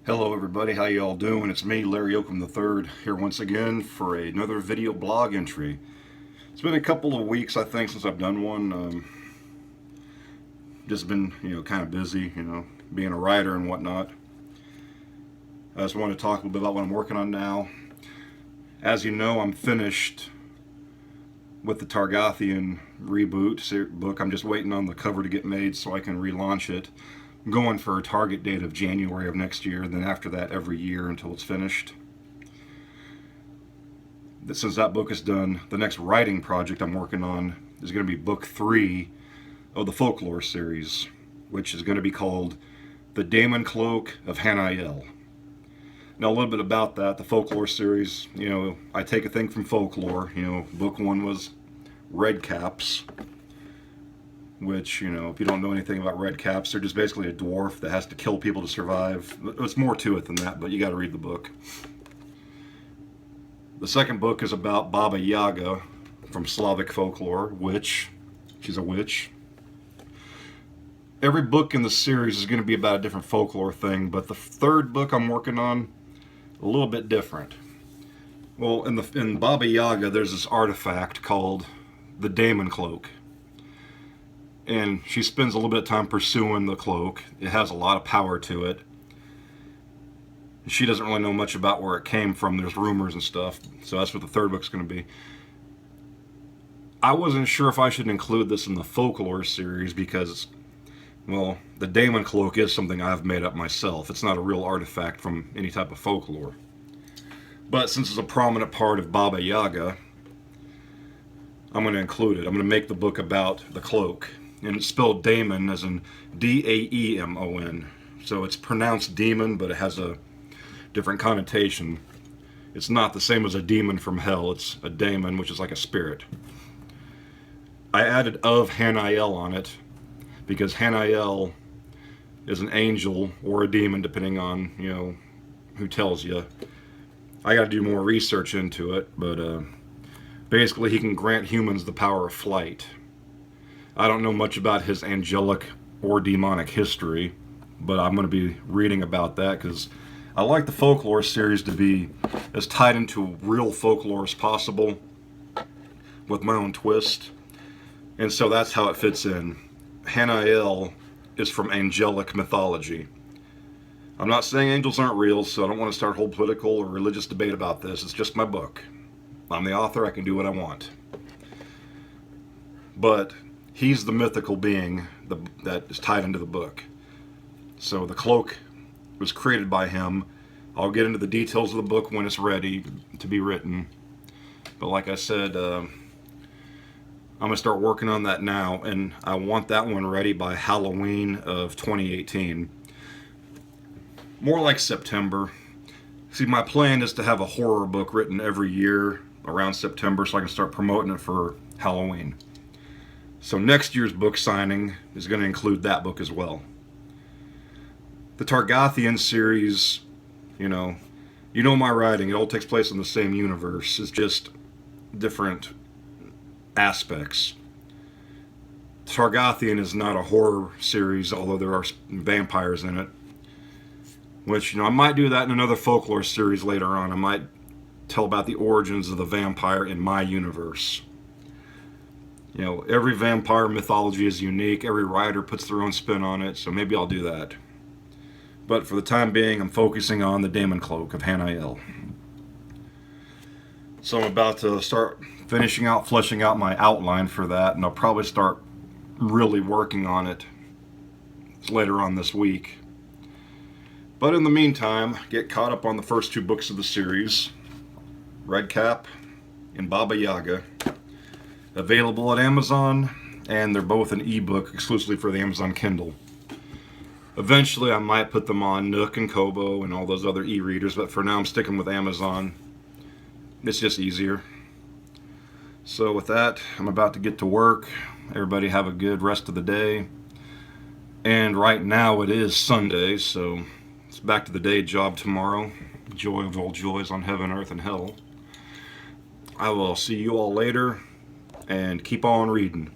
Hello everybody, how you all doing? It's me, Larry Oakham III, here once again for another video blog entry. It's been a couple of weeks, I think, since I've done one. Just been, kind of busy, being a writer and whatnot. I just wanted to talk a little bit about what I'm working on now. As you know, I'm finished with the Targaryen reboot book. I'm just waiting on the cover to get made so I can relaunch it. I'm going for a target date of January of next year, then after that every year until it's finished. Since that book is done, the next writing project I'm working on is going to be book 3 of the folklore series, which is going to be called The Daemon Cloak of Haniel. Now, a little bit about that, the folklore series, I take a thing from folklore. Book 1 was red caps, which, if you don't know anything about red caps, they're just basically a dwarf that has to kill people to survive. There's more to it than that, but you got to read the book. The second book is about Baba Yaga from Slavic folklore, witch. She's a witch. Every book in the series is going to be about a different folklore thing, but the third book I'm working on, a little bit different. Well, in Baba Yaga, there's this artifact called the Daemon Cloak. And she spends a little bit of time pursuing the cloak. It has a lot of power to it. She doesn't really know much about where it came from. There's rumors and stuff. So that's what the third book's going to be. I wasn't sure if I should include this in the folklore series because, well, the Daemon Cloak is something I've made up myself. It's not a real artifact from any type of folklore. But since it's a prominent part of Baba Yaga, I'm going to include it. I'm going to make the book about the cloak. And it's spelled Daemon as in D-A-E-M-O-N. So it's pronounced demon, but it has a different connotation. It's not the same as a demon from hell. It's a daemon, which is like a spirit. I added of Haniel on it because Haniel is an angel or a demon, depending on, who tells you. I got to do more research into it, but basically he can grant humans the power of flight. I don't know much about his angelic or demonic history, but I'm going to be reading about that because I like the folklore series to be as tied into real folklore as possible with my own twist. And so that's how it fits in. Haniel is from angelic mythology. I'm not saying angels aren't real, so I don't want to start a whole political or religious debate about this. It's just my book. I'm the author, I can do what I want. But he's the mythical being that is tied into the book. So the cloak was created by him. I'll get into the details of the book when it's ready to be written. But like I said, I'm going to start working on that now, and I want that one ready by Halloween of 2018. More like September. See, my plan is to have a horror book written every year around September so I can start promoting it for Halloween. So next year's book signing is going to include that book as well. The Targaryen series, you know my writing. It all takes place in the same universe. It's just different aspects. Targaryen is not a horror series, although there are vampires in it. Which, I might do that in another folklore series later on. I might tell about the origins of the vampire in my universe. Every vampire mythology is unique. Every writer puts their own spin on it, so maybe I'll do that. But for the time being, I'm focusing on the Daemon Cloak of Haniel. So I'm about to start fleshing out my outline for that, and I'll probably start really working on it later on this week. But in the meantime, get caught up on the first 2 books of the series, Red Cap and Baba Yaga. Available at Amazon, and they're both an ebook exclusively for the Amazon Kindle. Eventually I might put them on Nook and Kobo and all those other e-readers, but for now I'm sticking with Amazon. It's just easier. So with that, I'm about to get to work. Everybody have a good rest of the day. And right now it is Sunday, so it's back to the day job tomorrow. Joy of all joys on heaven, earth, and hell. I will see you all later. And keep on reading.